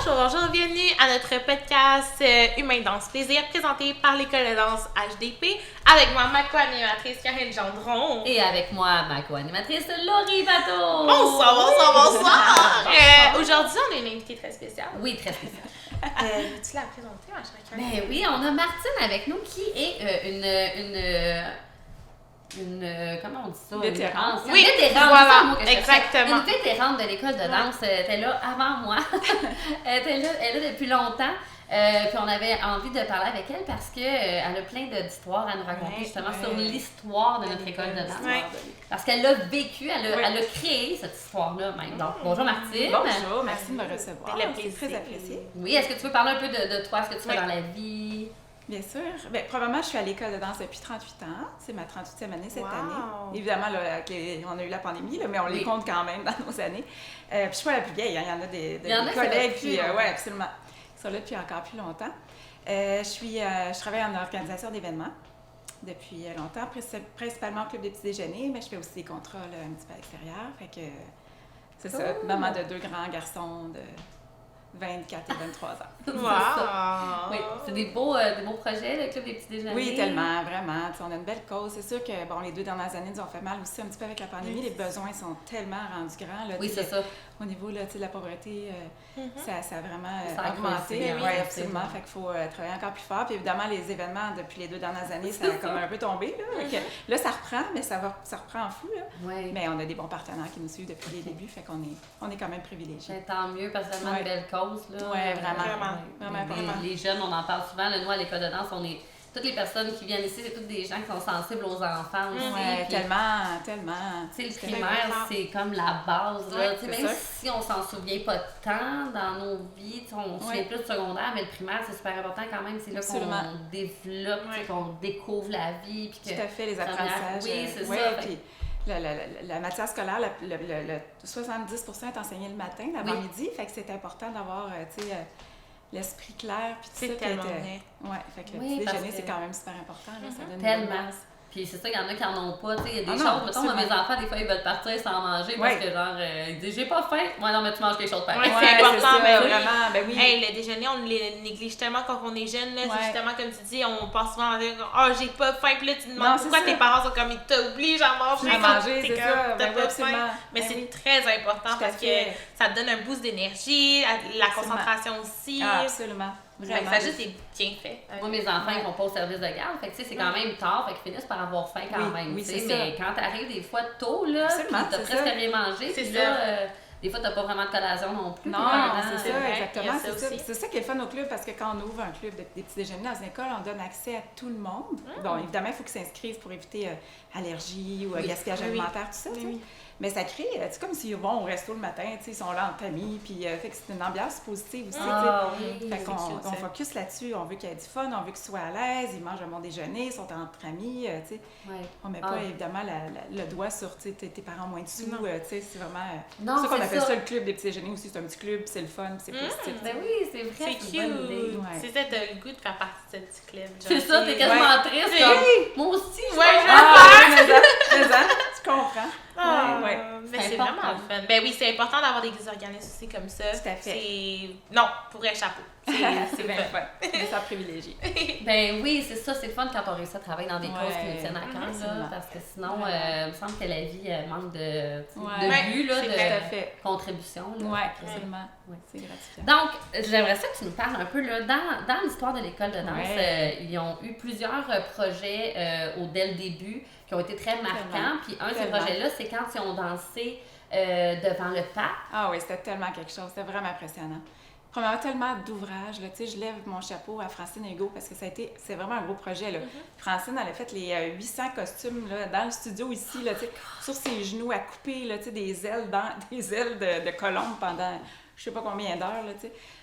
Bonjour, bienvenue à notre podcast Humain Danse Plaisir présenté par l'École de danse HDP avec moi, ma co-animatrice Karine Gendron. Et avec moi, ma co-animatrice Laurie Bateau. Bonsoir! Aujourd'hui, on a une invitée très spéciale. Oui, très spéciale. Veux-tu la présenter à chacun? Ben oui, on a Martine avec nous qui est comment on dit ça? Vétérante. Oui, vétérante, voilà, c'est le mot que je cherchais. exactement. Une vétérante de l'école de danse. Elle était là avant moi. Elle est là depuis longtemps. Puis on avait envie de parler avec elle parce qu'elle a plein d'histoires à nous raconter justement sur l'histoire de notre école de danse. Ouais. Parce qu'elle l'a vécu, elle a créé cette histoire-là même. Donc, bonjour Martine. Bonjour, merci de me recevoir. C'est le C'est plaisir. très apprécié. Oui, est-ce que tu veux parler un peu de toi, ce que tu fais dans la vie? Bien sûr. Bien, probablement, je suis à l'école de danse depuis 38 ans. C'est ma 38e année cette année. Évidemment, là, on a eu la pandémie, là, mais on les compte quand même dans nos années. Puis je suis pas la plus vieille, hein. Il y en a des collègues, puis oui, absolument. Ils sont là depuis encore plus longtemps. Je travaille en organisation d'événements depuis longtemps, principalement au club des petits déjeuners, mais je fais aussi des contrats là, un petit peu à l'extérieur. Fait que c'est ça, maman de 2 grands garçons de 24 et 23 ans. Wow! Oui, c'est des beaux projets, le club des petits déjeuners. Oui, tellement, vraiment. T'sais, on a une belle cause. C'est sûr que les 2 dernières années nous ont fait mal aussi un petit peu avec la pandémie. Les besoins sont tellement rendus grands. Là, oui, c'est ça. Au niveau là, de la pauvreté, ça a vraiment Ça a augmenté. creusé, Oui, absolument. Fait qu'il faut travailler encore plus fort. Puis évidemment, les événements depuis les 2 dernières années, ça a comme un peu tombé. Là, là ça reprend, mais ça reprend en fou. Là. Oui. Mais on a des bons partenaires qui nous suivent depuis les débuts. Fait qu'on est quand même privilégiés. Ben, tant mieux, parce que c'est vraiment une belle cause. Oui, vraiment. Les jeunes, on en parle souvent. Là, nous, à l'école de danse, toutes les personnes qui viennent ici, c'est toutes des gens qui sont sensibles aux enfants aussi. Oui, tellement. Tu sais, le primaire, c'est comme la base. Là. Même ça. si on s'en souvient pas tant dans nos vies, on se souvient plus du secondaire, mais le primaire, c'est super important quand même. C'est là qu'on développe, qu'on découvre la vie. Puis que tout à fait, les apprentissages. Oui, c'est ça. Puis la matière scolaire, le 70% est enseigné le matin, l'avant-midi. Fait que c'est important d'avoir, l'esprit clair, puis tout ça. C'est tellement vrai. Oui, fait que le petit déjeuner, c'est quand même super important. Là, ça donne tellement. Puis c'est ça, il y en a qui n'en ont pas. Il y a des choses, mettons, moi, mes enfants, des fois, ils veulent partir sans manger parce que, genre, ils disent, j'ai pas faim. Ouais, non, mais tu manges quelque chose de pareil. Ouais, c'est important, mais vraiment. Ben oui. Hey, le déjeuner, on le néglige tellement quand on est jeune. Là. C'est justement comme tu dis, on pense souvent à dire, j'ai pas faim. Puis là, tu te demandes pourquoi tes parents sont comme, ils t'obligent à manger. C'est ça. T'as pas faim. Mais c'est très important parce que ça te donne un boost d'énergie, la concentration aussi. Ah, absolument. Ça a juste des bienfaits. Moi, mes enfants, ils vont pas au service de garde. Fait que, c'est quand même tard. Fait qu'ils finissent par avoir faim quand même. Oui, c'est mais quand t'arrives des fois tôt, là, t'as presque rien mangé. Puis là, des fois, t'as pas vraiment de collation non plus. Non, c'est ça, exactement. C'est ça qui est le fun au club parce que quand on ouvre un club des petits déjeuners dans une école, on donne accès à tout le monde. Bon, évidemment, il faut qu'ils s'inscrivent pour éviter allergies ou gaspillage alimentaire, tout ça. Mais ça crée, c'est comme s'ils vont au resto le matin, ils sont là en famille, puis fait que c'est une ambiance positive aussi. Fait qu'on focus là-dessus, on veut qu'il y ait du fun, on veut qu'ils soient à l'aise, ils mangent un bon déjeuner, ils sont entre amis, on met pas évidemment le doigt sur tes parents moins dessous, c'est vraiment... c'est ça qu'on appelle ça le club des petits déjeuners aussi, c'est un petit club, c'est le fun, c'est positif. Ben oui, c'est vrai, c'est cute. C'est ça, t'as le goût de faire partie de ce petit club. C'est ça, t'es quasiment triste, comme... Moi aussi, je veux faire! Tu comprends? Mais c'est vraiment le fun. Ben oui, c'est important d'avoir des organismes aussi comme ça. Tout à fait. Non, pour un chapeau. C'est bien fun. Mais ça privilégié. Ben oui, c'est ça, c'est le fun quand on réussit à travailler dans des causes qui nous tiennent à cœur, parce que sinon, il me semble que la vie manque de but, de contribution. Oui, absolument. C'est gratifiant. Donc, j'aimerais ça que tu nous parles un peu, là, dans l'histoire de l'école de danse, ils ont eu plusieurs projets dès le début qui ont été très marquants. Puis un de ces projets-là, c'est quand ils ont dansé devant le pape. Ah oui, c'était tellement quelque chose, c'était vraiment impressionnant. Premièrement, tellement d'ouvrages, là, je lève mon chapeau à Francine Hugo parce que c'est vraiment un gros projet, là. Francine, elle a fait les 800 costumes, là, dans le studio ici, là, sur ses genoux, à couper, là, des ailes de colombe pendant je sais pas combien d'heures, là,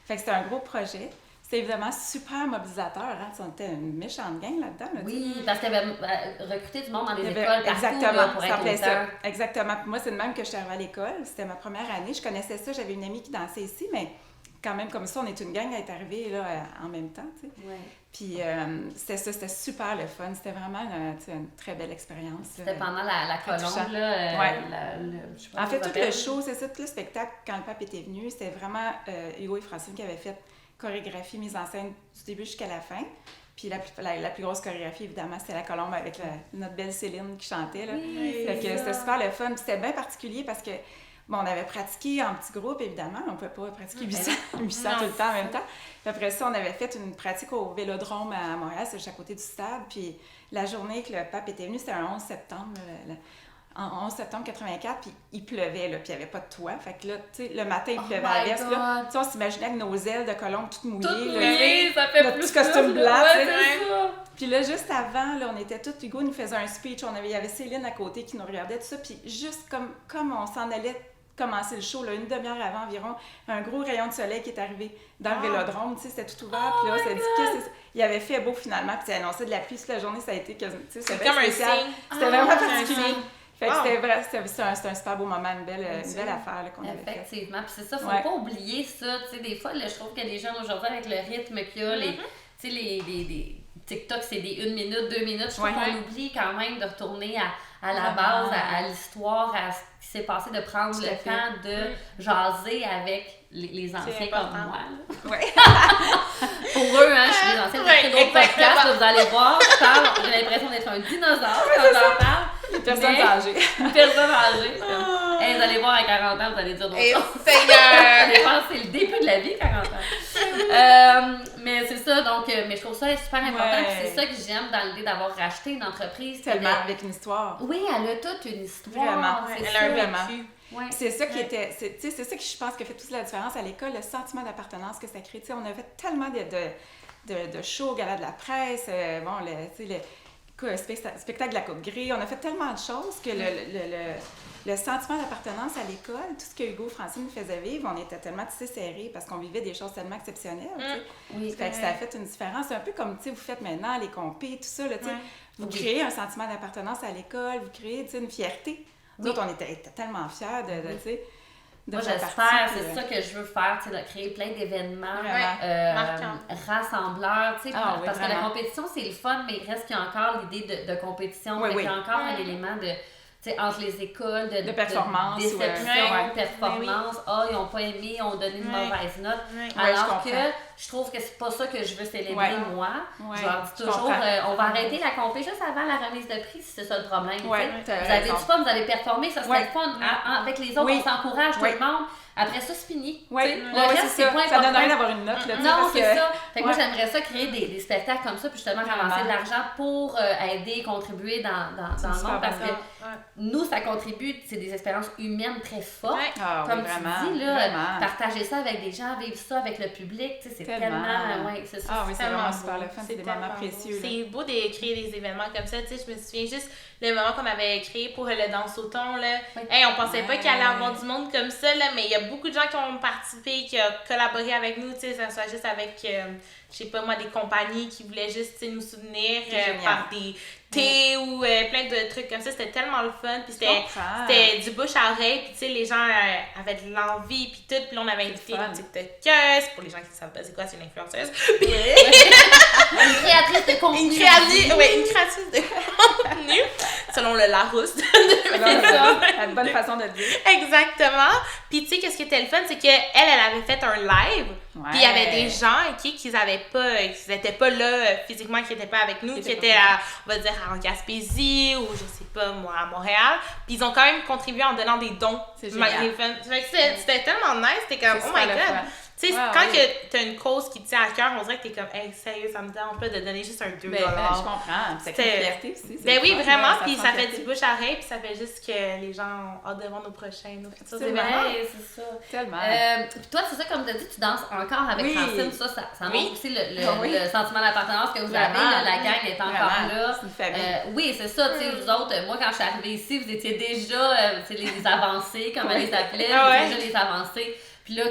Fait que c'était un gros projet. C'était évidemment super mobilisateur, hein? On était une méchante gang là-dedans. Là, oui, parce qu'il y avait recruté du monde dans les écoles partout exactement, là, pour être auteur. Ça. Exactement. Puis moi, c'est de même que je suis arrivée à l'école. C'était ma première année. Je connaissais ça. J'avais une amie qui dansait ici, mais quand même comme ça, on est une gang à être arrivés là, en même temps, tu sais. Ouais. Puis c'était super le fun. C'était vraiment une très belle expérience. C'était pendant la colombe, là. Ouais. Je sais pas en fait, tout le show, c'est ça, tout le spectacle, quand le pape était venu, c'était vraiment Hugo et Francine qui avaient fait chorégraphie, mise en scène du début jusqu'à la fin. Puis la plus grosse chorégraphie, évidemment, c'était la colombe avec notre belle Céline qui chantait. Là. Oui, fait que c'était super le fun. Puis c'était bien particulier parce que bon, on avait pratiqué en petit groupe, évidemment. On ne pouvait pas pratiquer 800 tout le temps en même temps. Puis après ça, on avait fait une pratique au Vélodrome à Montréal, c'est juste à côté du stade. Puis la journée que le pape était venu, c'était un 11 septembre. En 11 septembre 84, puis il pleuvait, là, puis il n'y avait pas de toit. Fait que là, tu sais, le matin, il pleuvait à l'est. Là, tu sais, on s'imaginait avec nos ailes de colombe toutes mouillées. Toutes mouillées, ça fait notre plus petit costume blanc, ouais, tu sais. Puis là, juste avant, là, on était tous, Hugo nous faisait un speech. Il y avait Céline à côté qui nous regardait, tout ça. Puis juste comme on s'en allait commencer le show, là, une demi-heure avant environ, un gros rayon de soleil qui est arrivé dans le Vélodrome, tu sais, c'était tout ouvert, puis là, il avait fait beau finalement, puis ça annonçait de la pluie toute la journée, ça a été quasiment, tu sais, c'était comme spécial. Un signe. C'était vraiment particulier. Fait que c'était un super beau moment, une belle affaire là, qu'on avait faite. Effectivement, puis c'est ça, faut pas oublier ça, tu sais, des fois, là, je trouve que les jeunes aujourd'hui, avec le rythme qu'il y a, tu sais, les TikTok, c'est des 1 minute, 2 minutes, je trouve qu'on oublie quand même de retourner à la base, à l'histoire, à ce qui s'est passé, de prendre le temps de jaser avec les anciens comme moi. Oui. Pour eux, hein, je suis des anciens, j'ai fait d'autres podcasts, là, vous allez voir, je parle, j'ai l'impression d'être un dinosaure quand j'en parle. Une personne âgée. Une personne âgée. Hey, vous allez voir à 40 ans, vous allez dire d'autres choses. Je pense que c'est le début de la vie, 40 ans. Mais c'est ça, donc, mais je trouve ça super important. Puis c'est ça que j'aime dans l'idée d'avoir racheté une entreprise. Tellement avec une histoire. Oui, elle a toute une histoire. Vraiment. Elle a un vécu. Ouais. C'est ça qui était, c'est ça que je pense qui fait toute la différence à l'école, le sentiment d'appartenance que ça crée. T'sais, on avait tellement de shows au Gala de la presse, le spectacle de la Coupe Grey, on a fait tellement de choses que le sentiment d'appartenance à l'école, tout ce que Hugo et Francine nous faisaient vivre, on était tellement tissés serrés parce qu'on vivait des choses tellement exceptionnelles. Oui, fait que ça a fait une différence. C'est un peu comme vous faites maintenant les compés, tout ça. Là, vous créez un sentiment d'appartenance à l'école, vous créez une fierté. Nous autres, on était tellement fiers de moi, j'espère, c'est ça que je veux faire, de créer plein d'événements rassembleurs, parce que la compétition, c'est le fun, mais il reste qu'il y a encore l'idée de compétition, il y a encore un élément entre les écoles, de performance, déception, performance, ils n'ont pas aimé, ils ont donné une mauvaise note, alors que je trouve que c'est pas ça que je veux célébrer moi. Je leur dis toujours, on va arrêter la compé juste avant la remise de prix si c'est ça le problème. Vous avez du fun, vous avez performé, ça serait le fun. Avec les autres, on s'encourage tout le monde. Après ça, c'est fini. Le reste, c'est pas important. Ça donne rien d'avoir une note. Non, c'est ça. Fait que moi, j'aimerais ça créer des spectacles comme ça, puis justement ramasser de l'argent pour aider, contribuer dans le monde, parce que nous, ça contribue, c'est des expériences humaines très fortes. Comme tu dis, là, partager ça avec des gens, vivre ça avec le public, c'est tellement... c'est ça. Ah oui, c'est vraiment super le fun, c'est des moments précieux. C'est beau de créer des événements comme ça, je me souviens juste le moment qu'on avait créé pour le Danse au thon, là. On pensait pas qu'il allait avoir du monde comme ça, là, mais il y a beaucoup de gens qui ont participé, qui ont collaboré avec nous, ça soit juste avec, je sais pas moi, des compagnies qui voulaient juste nous soutenir par des thés ou plein de trucs comme ça. C'était tellement le fun, puis c'était du bouche à oreille, puis les gens avaient de l'envie, puis tout, puis là, on avait invité une TikTokeuse, pour les gens qui ne savent pas c'est quoi, c'est une influenceuse. Une créatrice de contenu. Une créatrice de contenu, selon le Larousse. C'est la bonne façon de le dire. Exactement. Puis tu sais, qu'est-ce qui était le fun, c'est qu'elle avait fait un live, puis il y avait des gens qui n'étaient pas là physiquement, qui n'étaient pas avec nous, qui étaient on va dire, en Gaspésie ou je sais pas moi, à Montréal. Puis ils ont quand même contribué en donnant des dons. C'est génial. C'était tellement nice, c'était comme, oh my god. Tu sais, quand t'as une cause qui te tient à cœur, on dirait que t'es comme, hey, sérieux, ça me dérange pas de donner juste un 2$. Je comprends. C'est une fierté aussi. Oui, vraiment. Puis ça fait du bouche à oreille, puis ça fait juste que les gens ont hâte de voir nos futurs événements. C'est ça. Tellement. Puis toi, c'est ça, comme tu as dit, tu danses encore avec Francine. Ça montre aussi le sentiment d'appartenance que vous avez. La gang est encore là. C'est une famille. Oui, c'est ça. Tu sais, vous autres, moi, quand je suis arrivée ici, vous étiez déjà les avancées, comme elle les appelait. Déjà les avancées. Puis là,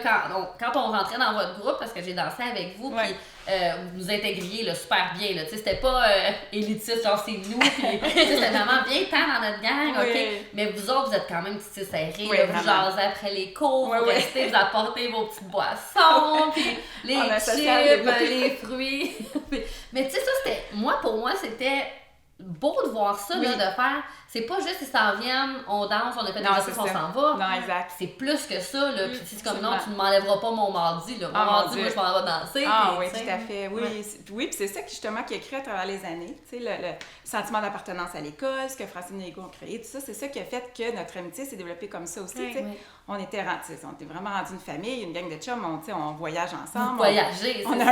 quand on rentrait dans votre groupe, parce que j'ai dansé avec vous, puis vous nous intégriez là, super bien. Là, c'était pas élitiste, genre c'est nous. Puis c'était vraiment bien tant dans notre gang. Okay? Mais vous autres, vous êtes quand même petits serrés. Vous jasez après les cours, vous restez, vous apportez vos petites boissons, puis les chips, les fruits. Mais tu sais, ça, pour moi, c'était beau de voir ça, là, de faire. C'est pas juste ils s'en viennent, on danse, on a fait des exercices, on s'en va. Non, exact. C'est plus que ça, là. Puis c'est comme non, tu ne m'enlèveras pas mon mardi, là. Mon mardi, moi, je m'en vais danser. Oui, tout à fait. Oui, puis c'est ça justement qui a créé à travers les années. Tu sais, le sentiment d'appartenance à l'école, ce que Francine et Hugo ont créé, tout ça, c'est ça qui a fait que notre amitié s'est développée comme ça aussi. On était vraiment rendus une famille, une gang de chums, on voyage ensemble. On a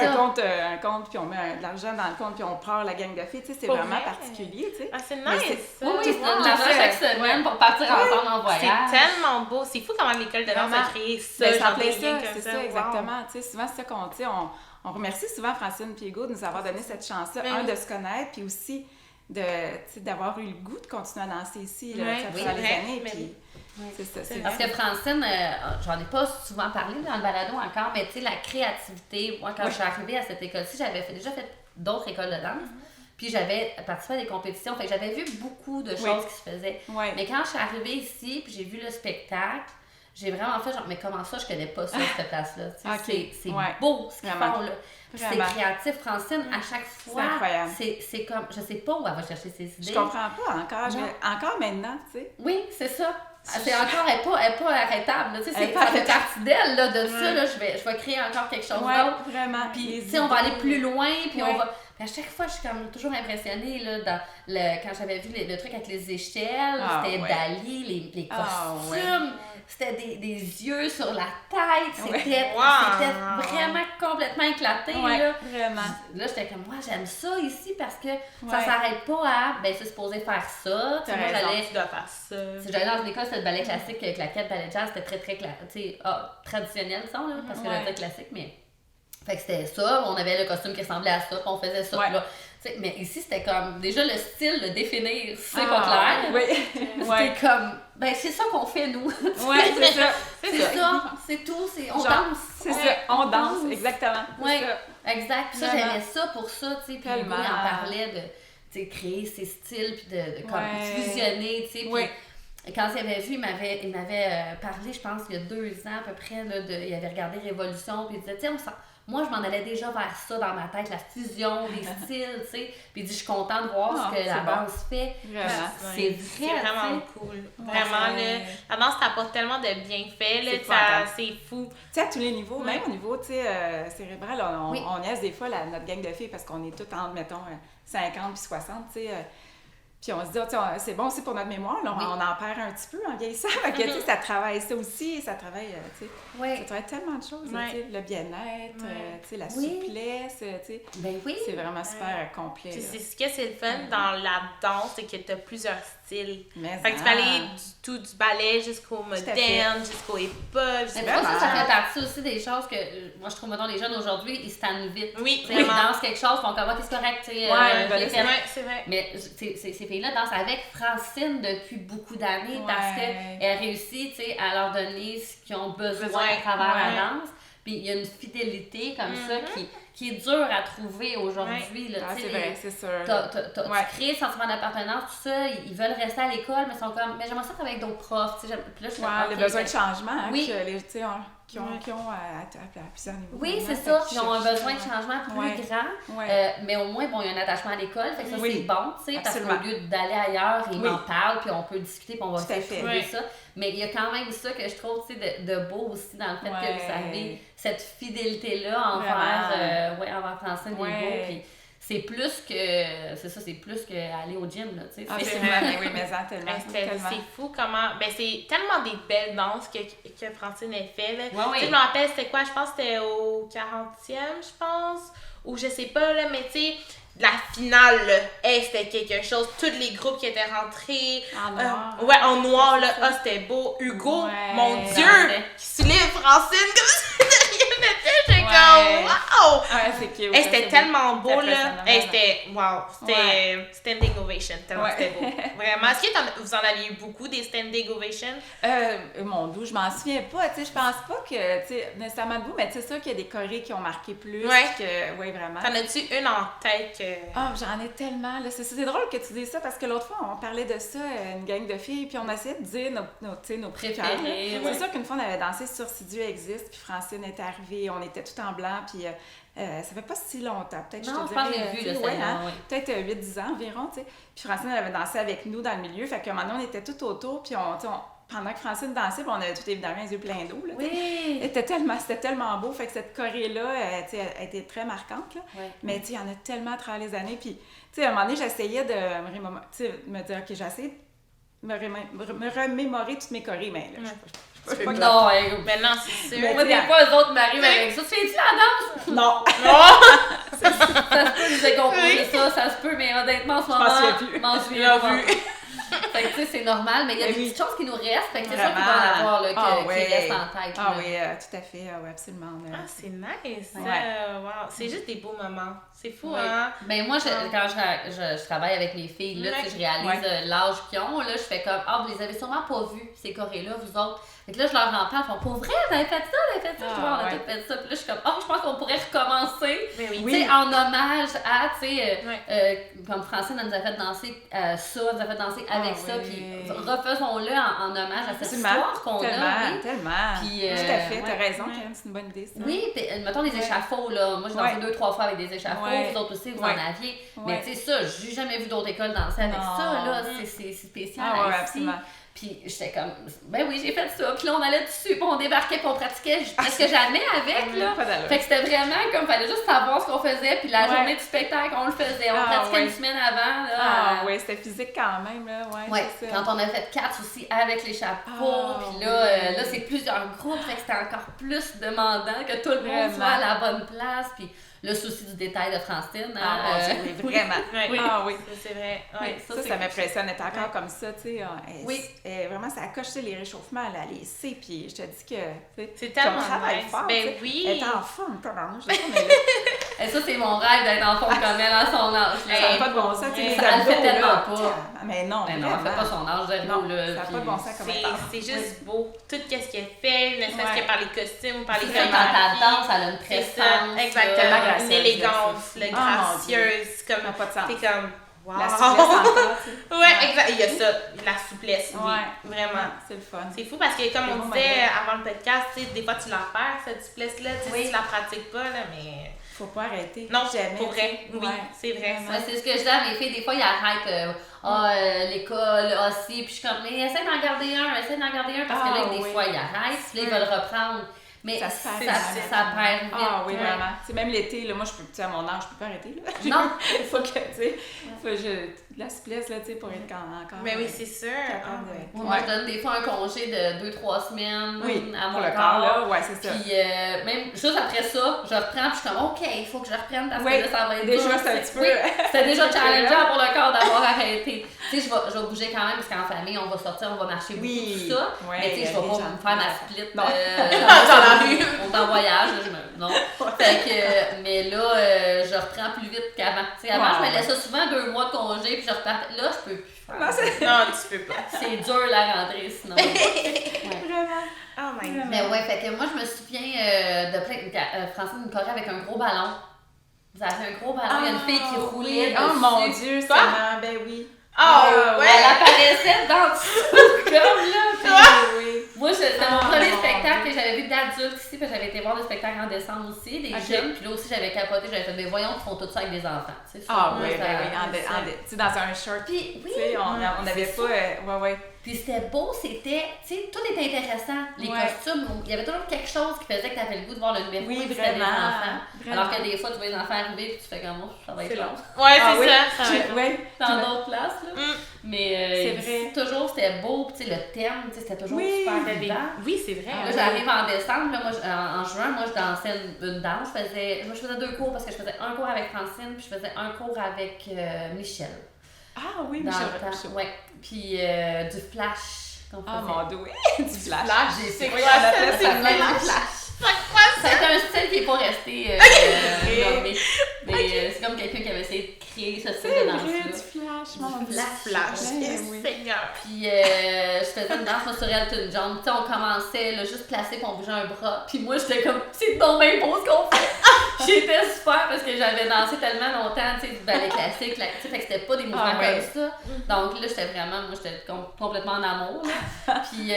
un compte, puis on met de l'argent dans le compte, puis on part la gang de filles. Tu sais, c'est vraiment particulier, tu sais. Ah, c'est nice! Oui, c'est de l'argent chaque semaine pour partir ensemble en voyage. C'est tellement beau. C'est fou comment l'école de danse a créé ça. C'est ça, exactement. Tu sais, souvent, c'est ça qu'on dit. On remercie souvent Francine et Hugo de nous avoir donné cette chance-là. De se connaître, puis aussi d'avoir eu le goût de continuer à danser ici, là, à travers les années. Puis, c'est ça. Parce que Francine, j'en ai pas souvent parlé dans le balado encore, mais tu sais, la créativité, moi, quand je suis arrivée à cette école-ci, j'avais déjà fait d'autres écoles de danse. Puis j'avais participé à des compétitions, fait que j'avais vu beaucoup de choses qui se faisaient. Mais quand je suis arrivée ici, puis j'ai vu le spectacle, j'ai vraiment fait genre, mais comment ça, je connais pas ça, cette place-là. C'est beau ce qu'ils font, là. C'est créatif. Francine, à chaque fois, c'est comme, je sais pas où elle va chercher ses idées. Je comprends pas encore maintenant, tu sais. Oui, c'est ça. C'est encore, elle est pas arrêtable, tu sais, ça fait partie d'elle, là, de ça, là, je vais créer encore quelque chose d'autre. Vraiment. Puis, tu sais, on va aller plus loin, puis on va... Puis à chaque fois, je suis comme toujours impressionnée, là, quand j'avais vu le truc avec les échelles, c'était Dali, les costumes, c'était des yeux sur la tête, c'était vraiment complètement éclaté, là. Vraiment. Là, j'étais comme, moi, j'aime ça ici parce que ça s'arrête pas à, c'est supposé faire ça. Tu dois faire ça. J'allais dans une école, c'était le ballet classique, claquette, ballet jazz, c'était très, très traditionnel, disons, là, parce que le ballet classique, mais... Fait que c'était ça, on avait le costume qui ressemblait à ça, puis on faisait ça. Là. Mais ici, c'était comme, déjà le style, le définir, c'est pas clair. C'était comme, c'est ça qu'on fait, nous. C'est ça. C'est tout, on danse. C'est ça, on danse, exactement. Oui, exact. Puis ça, j'aimais ça pour ça, tu sais. Puis Hugo, il en parlait de créer ses styles, puis de fusionner, tu sais. Puis quand il avait vu, il m'avait parlé, je pense, il y a 2 ans à peu près, là, il avait regardé Révolution, puis il disait, tu sais, moi, je m'en allais déjà vers ça dans ma tête, la fusion des styles, tu sais. Puis il dit, je suis contente de voir ce que la danse fait. C'est vraiment cool. Vraiment, la danse t'apporte tellement de bienfaits, c'est fou. Tu sais, à tous les niveaux, même au niveau, tu sais, cérébral, on niaise des fois notre gang de filles parce qu'on est toutes entre, mettons, 50 puis 60, tu sais. Puis on se dit, c'est bon aussi pour notre mémoire, là, on en perd un petit peu en vieillissant. Fait que, tu sais, ça travaille ça aussi, ça travaille, tu sais, ça travaille tellement de choses, tu sais, le bien-être, tu sais, la souplesse, tu sais. C'est vraiment super complet. C'est ce que c'est le fun dans la danse, c'est que tu as plusieurs styles. Fait que tu peux aller du ballet jusqu'au moderne, jusqu'au hip-hop. Ça fait partie aussi des choses que, moi, je trouve, mettons, les jeunes aujourd'hui, ils se tannent vite. Oui, ils dansent quelque chose, ils font comme, c'est correct, tu sais. C'est vrai. Mais ces filles-là dansent avec Francine depuis beaucoup d'années parce qu'elle réussit, tu sais, à leur donner ce qu'ils ont besoin à travers la danse. Puis il y a une fidélité comme ça qui est dure à trouver aujourd'hui. Là, c'est vrai, c'est sûr. Tu crées le sentiment d'appartenance, tout ça, ils veulent rester à l'école, mais ils sont comme, mais j'aimerais ça travailler avec d'autres profs. Puis là, le besoin de changement que les, qui ont à plusieurs niveaux. Oui, c'est ça. Ils ont un besoin de changement plus grand, mais au moins, il y a un attachement à l'école, fait que ça, c'est bon, tu sais, parce qu'au lieu d'aller ailleurs, ils m'en parlent, puis on peut discuter, puis on va trouver ça. Mais il y a quand même ça que je trouve, tu sais, de beau aussi dans le fait que vous avez cette fidélité-là envers Francine et Hugo, puis c'est plus que aller au gym, là, tu sais. C'est fou comment... c'est tellement des belles danses que Francine a fait, là. Tu sais, je me rappelle, c'était quoi? Je pense que c'était au 40e, je pense, ou je sais pas, là, mais tu sais... La finale, là, c'était quelque chose. Tous les groupes qui étaient rentrés. En noir, là. C'était beau. Hugo, mon Dieu, qui soulève Francine comme si de rien n'était. comme, wow! Ouais, c'est cute. C'était tellement beau, là. C'était standing ovation, tellement c'était beau. Vraiment. Est-ce que vous en aviez eu beaucoup, des standing ovations? Mon doux, je m'en souviens pas. Tu sais, je pense pas que, tu sais, nécessairement debout, mais c'est sûr qu'il y a des chorés qui ont marqué plus. Oui, vraiment. T'en as-tu une en tête que... J'en ai tellement, là. C'est drôle que tu dises ça, parce que l'autre fois, on parlait de ça, une gang de filles, puis on essayait de dire nos préférés. C'est sûr qu'une fois, on avait dansé sur Si Dieu existe, puis Francine était arrivée, on était tout en blanc, puis ça fait pas si longtemps, peut-être, non, je te dirais, peut-être 8-10 ans environ, tu sais. Puis Francine, elle avait dansé avec nous dans le milieu, fait qu'à un moment donné, on était tout autour, puis pendant que Francine dansait, on avait tout évidemment les yeux pleins d'eau, là. Oui! C'était tellement beau, fait que cette choré-là, elle était très marquante, là. Ouais. Mais tu sais, il y en a tellement à travers les années, puis tu sais, à un moment donné, j'essayais de me dire, OK, j'ai essayé de me remémorer toutes mes chorés, mais là, je peux pas. Non, mais non, c'est sûr. Moi, des fois, eux autres m'arrivent avec ça. Tu fais-tu la danse? Non! Ça se peut, je vais comprendre ça se peut, mais honnêtement, en ce moment, je m'en souviens plus. Fait que tu sais, c'est normal, mais il y a des petites choses qui nous restent, fait que c'est sûr qu'il va en avoir là, qui restent en tête. Oui, tout à fait, oui, absolument. C'est nice! Wow. C'est juste des beaux moments. C'est fou, hein? Ben moi, quand je travaille avec mes filles, là, je réalise l'âge qu'ils ont, là, je fais comme, vous les avez sûrement pas vus, ces chorés-là, vous autres. Fait que là, je leur en parle, ils font, pour vrai, vous avez fait ça, je vois, on a tout fait ça. Puis là, je suis comme, je pense qu'on pourrait recommencer, tu sais, en hommage à, tu sais, comme Francine, elle nous a fait danser ça, elle nous a fait danser avec ça, puis refaisons-le en hommage à cette histoire qu'on a. Tellement, puis, tout à fait, t'as raison, Karen, c'est une bonne idée, ça. Oui, puis mettons des échafauds, là, moi, j'ai dansé 2-3 fois avec des échafauds, vous autres aussi, vous en aviez, mais tu sais, ça, j'ai jamais vu d'autres écoles danser avec ça, là, c'est spécial ici. Puis j'étais comme, ben oui, j'ai fait ça. Puis là, on allait dessus, puis on débarquait, puis on pratiquait presque jamais avec, là. Fait que c'était vraiment comme, fallait juste savoir ce qu'on faisait. Puis la journée du spectacle, on le faisait. On pratiquait une semaine avant, là. Oui, c'était physique quand même, là. C'est ça. Quand on a fait 4 aussi avec les chapeaux. Puis là, c'est plusieurs groupes, fait que c'était encore plus demandant que tout le monde soit à la bonne place. Puis le souci du détail de Francine. Vraiment. Oui, c'est vrai. Ça m'impressionne d'être encore comme ça, tu sais. Vraiment, ça accroche les réchauffements, là, les C, puis je te dis que c'est tellement travaille fort. Ben oui. Elle est en forme, et ça, c'est mon rêve d'être en forme comme elle à son âge. Ça n'a pas de bon sens. Elle le fait tellement pas. Mais non, elle fait pas son âge, zéro. Ça n'a pas de bon sens comme elle. C'est juste beau. Tout ce qu'elle fait, ne serait-ce que par les costumes, par les chorégraphies. Quand elle danse, elle a une présence. Exactement. Une élégance, gracieuse. Comme, t'es comme... Wow. La souplesse encore, tu sais. Ouais, exact. Il y a ça, la souplesse, oui. Vraiment. C'est le fun. C'est fou parce que, comme on disait avant le podcast, tu sais, des fois tu la perds, cette souplesse-là, tu sais, si tu la pratiques pas, là, mais... Faut pas arrêter. Non, jamais. Pour vrai, oui, c'est vrai. C'est ce que je dis à mes filles, des fois, ils arrêtent, l'école, aussi, puis je suis comme, mais essaie d'en garder un, parce que là, des fois, ils arrêtent, puis là, ils veulent reprendre. Mais ça perd vite. Oui, vraiment. C'est même l'été, là, moi, à mon âge, je peux pas arrêter, là. Non! Il faut que, tu sais, la souplesse, là, tu sais, pour être encore... Mais oui, c'est sûr. Moi, je donne des fois un congé de 2-3 semaines à mon corps. Là, c'est ça. Puis même juste après ça, je reprends, puis je suis comme, OK, il faut que je reprenne parce que là, ça va être déjà, c'est un petit peu... c'était déjà challengeant pour le corps d'avoir arrêté. Tu sais, je vais bouger quand même, parce qu'en famille, on va sortir, on va marcher beaucoup, tout ça. Mais tu sais, je vais pas me faire ma split. On est en voyage, non. Fait que, mais là, je reprends plus vite qu'avant. Avant, je me laissais souvent 2 mois de congé, puis je repartais. Là, je peux plus faire. Non, tu peux pas. C'est dur la rentrée, sinon. Vraiment. Oh my God. Mais ouais, fait que moi, je me souviens de Francine nous corrait avec un gros ballon. Vous avez un gros ballon, il y a une fille qui roulait dessus. Oh mon Dieu, c'est marrant, ben oui. Elle apparaissait dans tout comme là. Oui. Moi, c'était mon premier spectacle que j'avais vu d'adultes ici, puis j'avais été voir des spectacles en décembre aussi, des jeunes, puis là aussi j'avais capoté, j'avais fait des voyons qui font tout ça avec des enfants. Tu sais, dans un short. Puis oui, on n'avait pas. Puis c'était beau, c'était, tu sais, tout était intéressant. Les costumes, il y avait toujours quelque chose qui faisait que tu avais le goût de voir le numéro oui, c'était des enfants. Vraiment. Alors que des fois, tu vois les enfants arriver, puis tu fais comme moi, ça va être long. Ouais, c'est ça. Dans d'autres places, là. Mais c'est vrai. Toujours, c'était beau, tu sais, le thème, tu sais, c'était toujours super vivant. Oui, c'est vrai. Là, j'arrive en décembre, là, moi, en juin, moi, je dansais une danse. Je faisais 2 cours parce que je faisais un cours avec Francine, puis je faisais un cours avec Michel. Ah oui, Michel. Ouais. Puis du flash. Ah mon Dieu, du flash. C'est quoi ça? C'est flash. C'est un style qui est n'est pas resté nommé. Mais c'est comme quelqu'un qui avait essayé de créer ce style de danse-là. Du flash. Seigneur. Puis je faisais une danse sur Elton John. Tu sais, on commençait là, juste placé qu'on bougeait un bras. Puis moi, j'étais comme, c'est donc bien beau ce qu'on fait. J'étais super parce que j'avais dansé tellement longtemps, tu sais, du ballet classique. Là, fait que c'était pas des mouvements comme ça. Donc là, j'étais complètement en amour. Là. Puis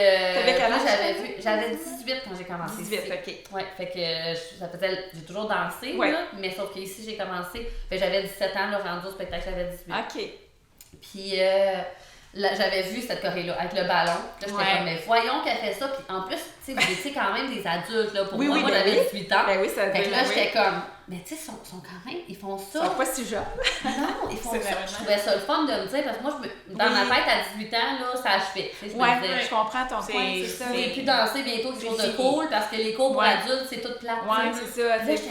j'avais 18 quand j'ai commencé. 18, ok. Ouais, fait que j'ai toujours dansé, là, mais sauf qu'ici, j'ai commencé, j'avais 17 ans, là, rendu au spectacle, j'avais 18. OK. Puis là, j'avais vu cette choré-là avec le ballon. Là, j'étais comme, mais voyons qu'elle fait ça. Puis en plus, tu sais, vous étiez quand même des adultes, là. Pour moi, j'avais 18 ans. Ben oui, ça fait que là, j'étais comme, mais tu sais, ils sont quand même, ils font ça. Ils sont pas si jeunes. Non, ils font ça. Je trouvais ça le fun de me dire, parce que moi, dans ma tête, à 18 ans, là, ça achevait. Je comprends ton point, c'est ça. Je vais plus danser bientôt quelque chose de cool, parce que les cours pour adultes, c'est tout plat. Ouais, c'est ça, tu sais,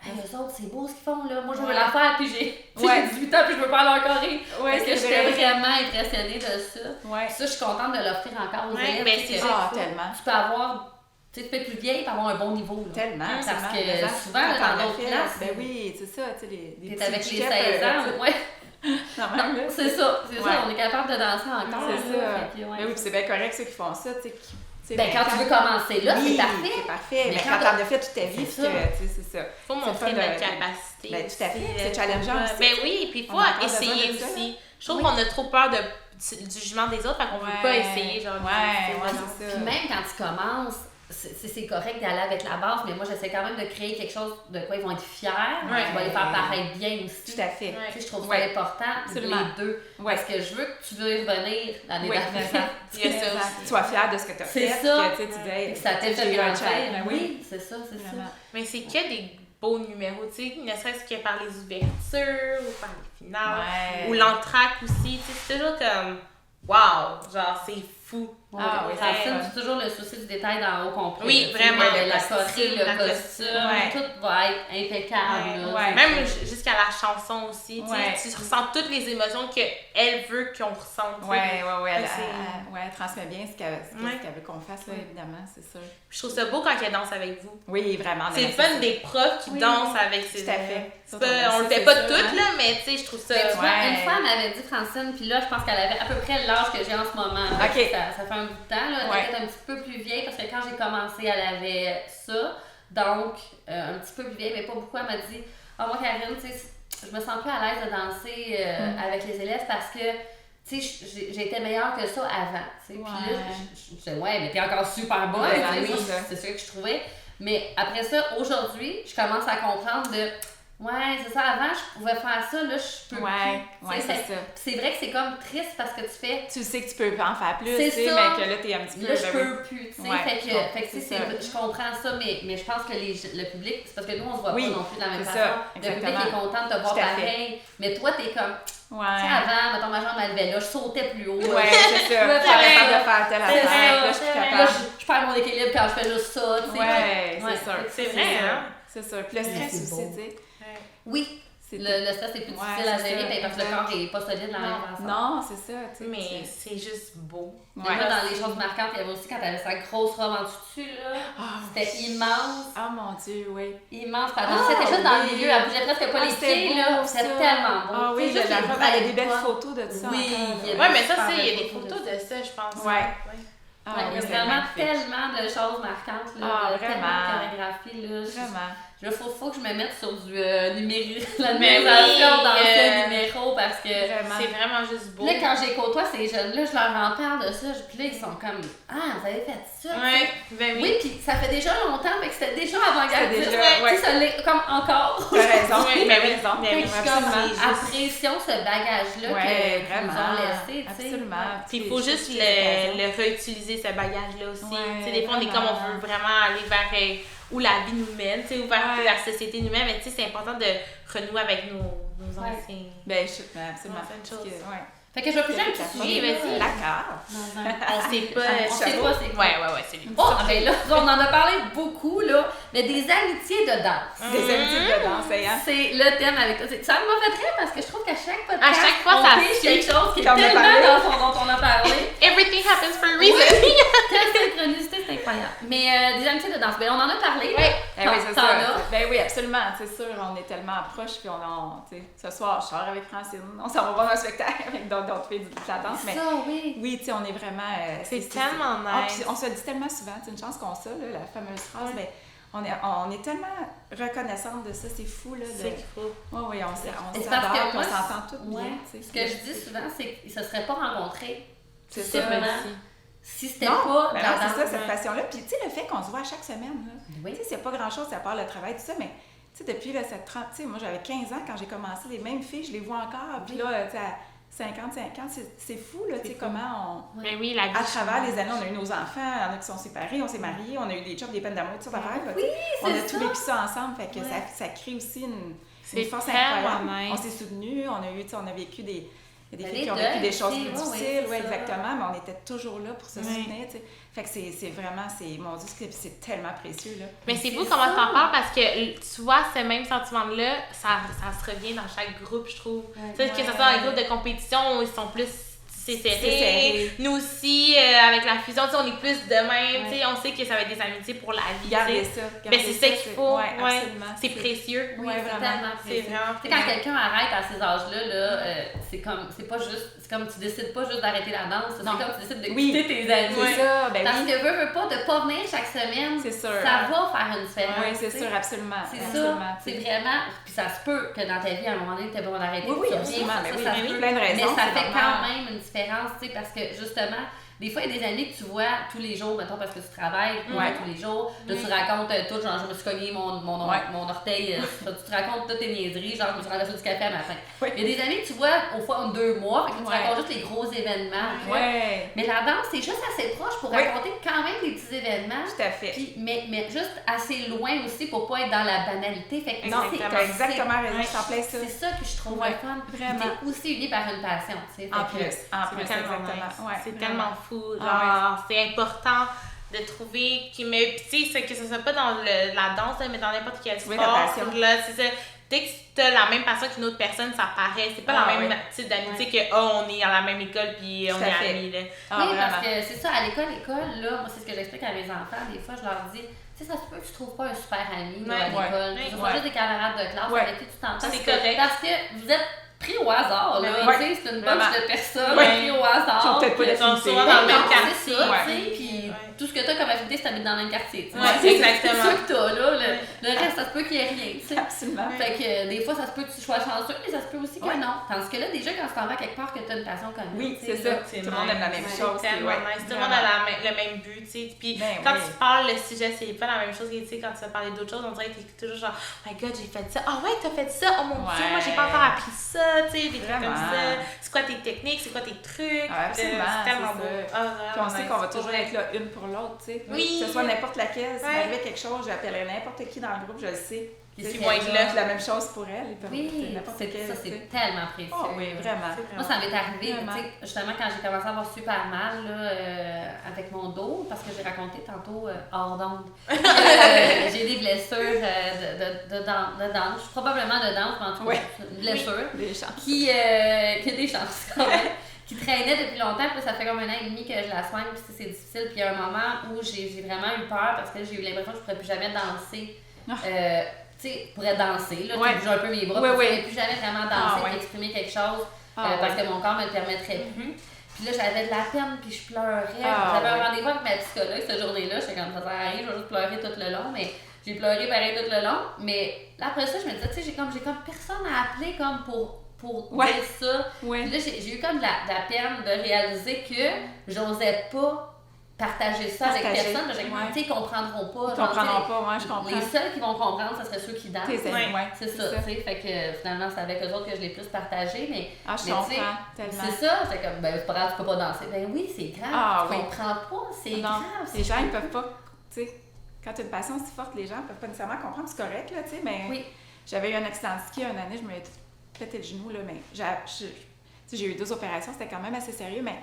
eux autres, c'est beau ce qu'ils font, là. Moi, je veux la faire, puis j'ai 18 ans, puis je veux faire leur choré. Parce que j'étais vraiment impressionnée de ça. Ça, je suis contente de l'offrir encore aux élèves. Mais c'est ça, tellement. Tu peux avoir... Tu sais, tu peux être plus vieille et avoir un bon niveau. Là. Tellement. Parce que souvent, dans d'autres classes... Ben oui, c'est ça, tu sais, les t'es avec les 16 ans, ouais. C'est ça, on est capable de danser encore. C'est ça. Mais oui, c'est bien correct ceux qui font ça, tu sais. Ben, quand tu veux commencer là, c'est parfait. C'est parfait. Mais quand t'en as fait toute ta vie, c'est ça. Faut montrer notre capacité. Ben, tout à fait. C'est challengeant aussi. Ben oui, puis il faut essayer aussi. Je trouve qu'on a trop peur du jugement des autres, fait qu'on veut pas essayer. Genre, c'est ça. Puis même quand tu commences, c'est correct d'aller avec la base, mais moi, j'essaie quand même de créer quelque chose de quoi ils vont être fiers, qui va les faire paraître bien aussi. Tout à fait. Tu sais, je trouve ça important, les deux. Parce que je veux que tu veux revenir l'année d'après. Que tu sois fière de ce que tu as fait. C'est ça. Que tu dis, ça t'a fait grandir. Oui, c'est ça. Mais c'est que des beaux numéros, tu sais, ne serait-ce que par les ouvertures, ou par les finales, ou l'entracte aussi, tu sais, c'est toujours comme, wow, genre, c'est fou. C'est toujours le souci du détail dans haut compris. Oui, vraiment. La choré, le costume, tout va être impeccable. Même jusqu'à la chanson aussi. Tu ressens toutes les émotions qu'elle veut qu'on ressente. Elle transmet bien ce qu'elle veut qu'on fasse, là, évidemment, c'est sûr. Je trouve ça beau quand elle danse avec vous. Oui, vraiment. C'est le fun des profs qui dansent avec ses élèves. Tout à fait. On le fait pas toutes, là, mais tu sais, je trouve ça... Une fois, elle m'avait dit, Francine, puis là, je pense qu'elle avait à peu près l'âge que j'ai en ce moment. Ça fait un bout de temps, là. Elle était un petit peu plus vieille, parce que quand j'ai commencé, elle avait ça. Donc, un petit peu plus vieille, mais pas beaucoup. Elle m'a dit, moi, Karine, tu sais, je me sens plus à l'aise de danser avec les élèves parce que, tu sais, j'étais meilleure que ça avant. Puis là, je disais, mais t'es encore super bonne. C'est ça que je trouvais. Mais après ça, aujourd'hui, je commence à comprendre c'est ça, avant, je pouvais faire ça, là, je peux plus. C'est ça. C'est vrai que c'est comme triste parce que tu sais que tu peux en faire plus, tu sais, mais que là, t'es un petit peu... Là, je peux plus, tu sais. Je comprends ça, mais je pense que le public, c'est parce que nous, on se voit pas non plus de la même façon. Le public est content de te voir pareil, mais toi, t'es comme... Tu sais, avant, mettons, ma jambe elle levait là, je sautais plus haut. C'est ça. Je suis capable de faire telle affaire, là, je suis capable. Je perds mon équilibre quand je fais juste ça, tu sais. C'est sûr. C'est vrai, hein? C'est sûr. Puis le stress aussi, tu sais. Oui. Le stress est plus difficile à gérer parce que le corps n'est pas solide de la même façon. Non, c'est ça. Mais c'est juste beau. Dans les choses marquantes, il y avait aussi quand elle avait sa grosse robe en dessus, là. C'était immense. Ah mon Dieu, oui. Immense. C'était juste dans le milieu, elle bougeait presque pas les pieds, là. C'était tellement beau. Ah oui, la robe, elle a des belles photos de ça. Oui, mais ça, il y a des photos de ça, je pense. Il y a vraiment tellement de choses marquantes, là. Tellement de chorégraphie, là. Vraiment. Là, faut que je me mette sur du la numérisation dans ce numéro parce que c'est vraiment juste beau. Là, quand j'ai côtoie ces jeunes-là, je leur en parle de ça, puis là, ils sont comme vous avez fait ça? Oui, puis ça fait déjà longtemps, mais que c'était déjà avant-gardiste. Ça l'est comme encore. T'as raison, apprécions ce bagage-là qu'ils nous ont laissé. Absolument. Puis il faut juste le réutiliser, ce bagage-là aussi. Tu sais, des fois, on est comme on veut vraiment aller vers où la vie nous mène, tu sais, ou vers la société nous mène, mais tu sais, c'est important de renouer avec nos anciens. Ben, absolument. Fait que je vais plus un petit sujet, vas-y. D'accord. On sait pas. On sait pas c'est quoi. Ouais, c'est lui. Oh, ben là, on en a parlé beaucoup, là. mais des amitiés de danse. Des amitiés de danse, hein? C'est le thème avec toi. Ça m'a fait rire parce que je trouve qu'à chaque podcast, à chaque fois, on ça pige quelque chose qui est Comme on a tellement parlé. dans son dont on a parlé. Everything happens for a reason. Quelle synchronicité, c'est incroyable. Mais des amitiés de danse, ben on en a parlé. Oui. Ben oui, c'est T'en ça. as? Ben oui, absolument. C'est sûr, on est tellement proches. Puis tu sais, ce soir, je sors avec Francine. On s'en va voir un spectacle avec d'autres filles de la danse. Mais Ça, oui. oui, tu sais, on est vraiment. C'est tellement Ah, nice. puis on se le dit tellement souvent. C'est une chance qu'on ça, là, la fameuse phrase. Ouais. Mais on est tellement reconnaissante de ça. C'est fou, là. C'est fou. Oui, on C'est parce s'adore. que On moi, s'entend toutes ouais, bien. tu sais. ce que je dis souvent, c'est qu'ils se seraient pas rencontrés C'est si ça. vraiment. Si c'était Non, pas ben de la non, c'est danse. ça, cette passion-là. Puis, tu sais, le fait qu'on se voit à chaque semaine, là. Oui. Tu sais, c'est pas grand-chose à part le travail, tout ça, mais, tu sais, depuis, là, cette 30, tu sais, moi, j'avais 15 ans quand j'ai commencé, les mêmes filles, je les vois encore. Puis là, tu sais, à 55 ans, c'est fou, là, tu sais, comment on... Mais oui, la vie. À travers les années, on a eu nos enfants, il y en a qui sont séparés, on s'est mariés, on a eu des jobs, des peines d'amour, tout ça d'affaires. là, tu sais. On a c'est tout vécu ça ensemble, fait que Ouais. ça crée aussi une C'est force tellement incroyable. nice. On s'est soutenus, on a eu, tu sais, on a vécu des... Il y a des Les filles qui ont vécu des deuils choses aussi, plus ouais, difficiles, c'est oui, ça. exactement, mais on était toujours là pour se Oui. soutenir, tu sais. Fait que c'est vraiment, mon Dieu, c'est tellement précieux, là. Mais c'est C'est fou comment ça. t'en parles parce que tu vois, ce même sentiment-là, ça se revient dans chaque groupe, je trouve. Tu sais, que ce soit dans les groupes de compétition où ils sont plus c'est serré. serré. Nous aussi, avec la fusion, tu sais, on est plus de même. Ouais. Tu sais, on sait que ça va être des amitiés pour la vie. Gardez tu sais. ça. Ben, c'est ça qu'il faut. Oui, Ouais. absolument. C'est précieux. Oui, Ouais, c'est vraiment. tellement C'est précieux. vraiment Tu sais, quand quelqu'un arrête à ces âges-là, c'est pas juste, c'est comme tu décides pas juste d'arrêter la danse, c'est Non. comme tu décides de Oui. quitter tes amis. C'est ça, ben Parce oui. que veux pas de pas venir chaque semaine, C'est sûr. ça va faire une différence. Oui, c'est tu sais. sûr, absolument. C'est absolument. ça, c'est vraiment. Puis ça se peut que dans ta vie, à un moment donné, tu aies besoin d'arrêter. Oui, oui, tu absolument. reviens, Mais oui, ça se mais oui, peut. plein de raisons. Mais ça c'est fait normal. quand même une différence, tu sais, parce que justement, des fois, il y a des amis que tu vois tous les jours, mettons, parce que tu travailles Ouais. tous les jours. Là, tu racontes tout, genre, je me suis cogné mon orteil, tu te racontes toutes tes niaiseries, genre, je me suis renversé du café à matin. Oui. Il y a des amis que tu vois au fois 2 mois, fait que tu Ouais. racontes juste les gros événements. Ouais, Mais la danse, c'est juste assez proche pour Oui. raconter quand même des petits événements. tout à fait. Puis, mais juste assez loin aussi pour pas être dans la banalité. Fait que Non, c'est- t'as exactement raison, Ouais. je t'en plais ça. c'est ça que je trouve Ouais, le fun. vraiment. T'es aussi uni par une passion, tu sais. En Fait que- plus, C'est tellement exactement. nice. Ouais, C'est vraiment. tellement fou. Genre, Ah c'est important de trouver qui me. Puis tu sais, que ce soit pas dans la danse, là, mais dans n'importe quel Trouver sport. ta passion. Là, c'est ça. Dès que t'as la même passion qu'une autre personne, ça paraît. C'est pas Ah, la même oui. type d'amitié que on est à la même école puis on Tout à est fait. amis. Là. Ah, oui, vraiment. parce que c'est ça, à l'école, là, moi, c'est ce que j'explique à mes enfants. Des fois, je leur dis, tu sais, ça se peut que tu trouves pas un super ami là, à Ouais, l'école. ouais, Ce ouais. sont juste des camarades de classe Ouais. avec qui tu t'entends. C'est correct. Parce que vous êtes pris au hasard, là. Ouais. Tu sais, c'est une Vraiment. bunch de personnes Ouais. pris au hasard. Qui ont peut-être pas puis- Ils sont d'affinité. souvent dans le Non, même c'est quartier. ça, Ouais. tu sais, puis Ouais. tout ce que t'as comme affinité, c'est d'habiter dans le même quartier. tu sais. Ouais, C'est exactement. ça que t'as, là. Le reste, ça se peut qu'il y ait rien, tu sais. Absolument. Fait que des fois, ça se peut que tu sois chanceux, mais ça se peut aussi que Ouais. non. Tandis que là, déjà, quand tu t'en vas quelque part, que tu as une passion commune. Oui, tu sais, c'est ça. là, Tout le monde aime la même Ouais. chose. C'est tellement ouais, nice. Tout le monde a vraiment. le même but, tu sais. Puis Ben quand oui. tu parles, le sujet, c'est pas la même chose que, tu sais, quand tu vas parler d'autres choses, on dirait que t'es toujours genre, oh my god, j'ai fait ça. Ah ouais, t'as fait ça. Oh mon dieu, moi, j'ai pas encore appris ça, tu sais, des trucs comme Vraiment. ça. C'est quoi tes techniques, c'est quoi tes trucs. Ah, absolument, C'est tellement c'est beau. ça. Ah, Puis vraiment on sait nice. qu'on va toujours être là une pour l'autre, tu sais. Oui. Que ce soit n'importe laquelle, si Ouais. m'arrivait quelque chose, j'appellerais n'importe qui dans le groupe, je le sais. Puis Tu sais, ils vont être là. c'est la même chose pour elle. Ils peuvent Oui, être n'importe c'est quelle, ça, tu sais. c'est tellement précieux. Oh oui, vraiment. C'est Moi, ça m'est arrivé, Vraiment. tu sais, justement, quand j'ai commencé à avoir super mal là, avec mon dos, parce que j'ai raconté tantôt hors d'onde, j'ai des blessures de danse, probablement de danse, mais en tout cas, Ouais. une blessure, Des chances. qui a des chances quand même, qui traînait depuis longtemps, puis là, ça fait comme 1 an et demi que je la soigne, puis c'est difficile, puis il y a un moment où j'ai vraiment eu peur, parce que j'ai eu l'impression que je ne pourrais plus jamais danser. Ah. Tu sais, je pourrais danser, là, Ouais. tu sais, bouger un peu mes bras, Ouais, puis je ouais. pourrais plus jamais vraiment danser, Ah, ouais. puis exprimer quelque chose. Ah, Parce ouais. que mon corps me le permettrait plus. Puis là, j'avais de la peine, puis je pleurais. Ah, J'avais ouais. un rendez-vous avec ma psychologue cette journée-là. J'étais comme, ça sert à rien, je vais juste pleurer tout le long. Mais j'ai pleuré pareil tout le long. Mais là, après ça, je me disais, tu sais, j'ai comme personne à appeler comme pour Ouais. dire ça. Ouais. Puis là, j'ai eu comme de la peine de réaliser que j'osais pas partager ça avec Partager. personne. Parce que j'ai Ouais. tu sais, ils comprendront pas. Ils Genre, comprendront tu sais, pas, moi, je comprends. Les seuls qui vont comprendre, ce serait ceux qui dansent. Tes amis, ouais. C'est ça, tu sais. Fait que finalement, c'est avec eux autres que je l'ai plus partagé. Mais Ah, je mais tu sais, comprends tellement. c'est ça, c'est comme, ben c'est pas grave, tu peux pas danser. Ben oui, c'est grave, Ah, tu oui. comprends pas, c'est Non, grave. les gens, ils peuvent pas, tu sais, quand tu as une passion si forte, les gens peuvent pas nécessairement comprendre, c'est correct, là, tu sais, mais Oui. j'avais eu un accident de ski une année, je me pété le genou, là, mais tu sais, j'ai eu 2 opérations, c'était quand même assez sérieux, mais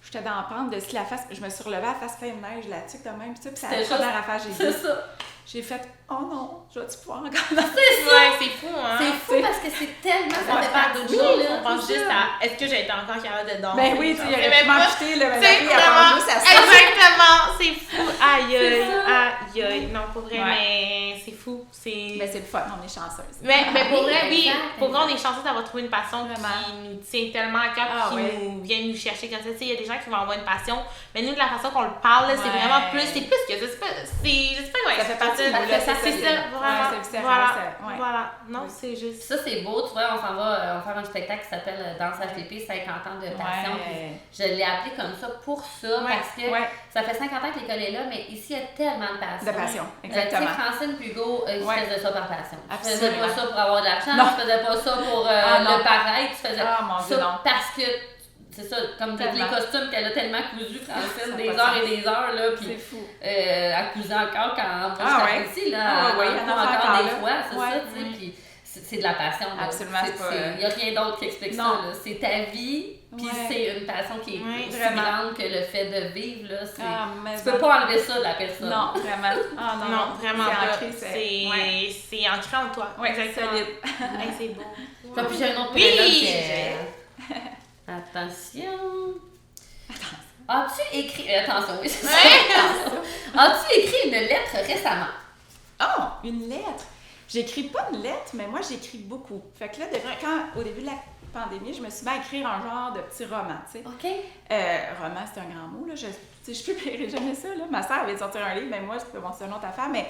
j'étais dans la pente de ski la face, je me suis relevée à la face pleine de neige, la tuque de même, puis ça, puis ça a C'était pas juste- dans la face, j'ai C'est dit. ça. j'ai fait « Oh non, je vais-tu pouvoir encore? » C'est ça! Ouais, c'est fou, hein? C'est fou parce que c'est tellement... Ça fait part d'autres choses, là. On pense juste à « Est-ce que j'ai été encore capable de danser? » Ben oui, tu sais, il aurait pu m'amputer, là, mais la fille, elle vraiment, pense juste à ça. exactement! C'est fou! Aïe, aïe! Non, pour vrai, mais c'est fou. Mais c'est le fun, on est chanceuse. Mais pour vrai, oui, exact, pour vrai, on est chanceux d'avoir trouvé une passion Vraiment. qui nous tient tellement à cœur, qui nous vient nous chercher comme ça. Tu sais, il y a des gens qui vont avoir une passion, mais nous, de la façon qu'on le parle, là, c'est vraiment plus, c'est plus que ça. Je sais pas comment ça fait partie de ça. C'est ça, vraiment. Voilà. Non, c'est juste. Ça, c'est beau. Tu vois, on s'en va faire un spectacle qui s'appelle Danse HTP, 50 ans de passion. Je l'ai appelé comme ça pour ça, parce que ça fait 50 ans que l'école est là, mais ici, il y a tellement de passion. De passion, exactement. Tu sais, Francine Pugo, tu faisais ça par passion. Tu Absolument. faisais pas ça pour avoir de l'argent, tu faisais pas ça pour le pareil, tu faisais ça parce que, c'est ça, comme toutes les costumes qu'elle a tellement cousus, Francine, des heures et des heures, là, puis elle cousait encore quand moi j'étais ici, là, elle en encore des fois, c'est ça, tu sais, puis c'est de la passion. Là. Absolument, il n'y a rien d'autre qui explique ça. C'est ta vie, puis c'est une passion qui est aussi grande que le fait de vivre. Là, tu peux pas enlever ça de la personne. Non, vraiment. Non, vraiment pas. C'est ancré en toi. Oui, solide. C'est beau. Puis j'ai un autre prénom Attention. As-tu écrit... Attention, oui, c'est ça. As-tu écrit une lettre récemment? Oh, une lettre? J'écris pas de lettres, mais moi, j'écris beaucoup. Fait que là, au début de la pandémie, je me suis mis à écrire un genre de petit roman, tu sais. OK. Roman, c'est un grand mot, là. Je publierai jamais ça, là. Ma sœur avait sorti un livre, mais moi, c'est une autre affaire, mais...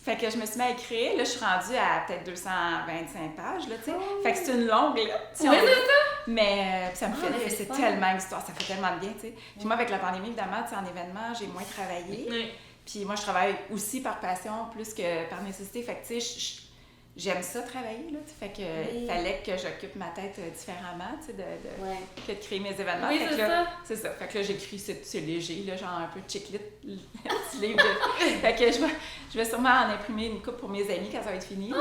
Fait que je me suis mis à écrire. Là, je suis rendue à peut-être 225 pages, là, tu sais. Fait que c'est une longue lettre. Oui, c'est ça. Mais ça me fait rire. C'est tellement d'histoire. Ça fait tellement de bien, tu sais. Puis moi, avec la pandémie, évidemment, tu sais, en événement, j'ai moins travaillé. Oui. Puis moi, je travaille aussi par passion plus que par nécessité. Fait que, tu sais, j'aime ça travailler, là. Fait que il fallait que j'occupe ma tête différemment, tu sais, que de créer mes événements. Oui, fait que là, c'est ça. Fait que là, j'écris, c'est léger, là, genre un peu chick-lit, petit livre de... Fait que je vais sûrement en imprimer une coupe pour mes amis quand ça va être fini. Oh,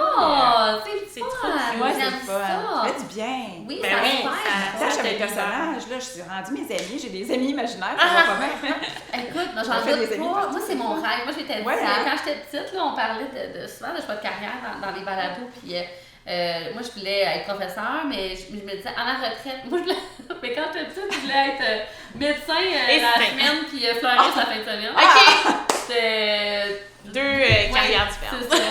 c'est trop cool. Ouais, c'est fun. Ça fait du bien. Oui, ben ça attache avec les personnages, là, je suis rendue mes amis, j'ai des amis imaginaires, ça va pas bien. Écoute, j'en doute pas. Moi, c'est mon rêve. Moi, j'étais quand j'étais petite, là, on parlait souvent de choix de carrière dans les balados, puis moi, je voulais être professeur, mais je me disais, à ma retraite, mais quand j'étais petite, je voulais être médecin la semaine, puis fleuriste la fin de semaine. OK! C'était... Deux carrières différentes. C'est ça,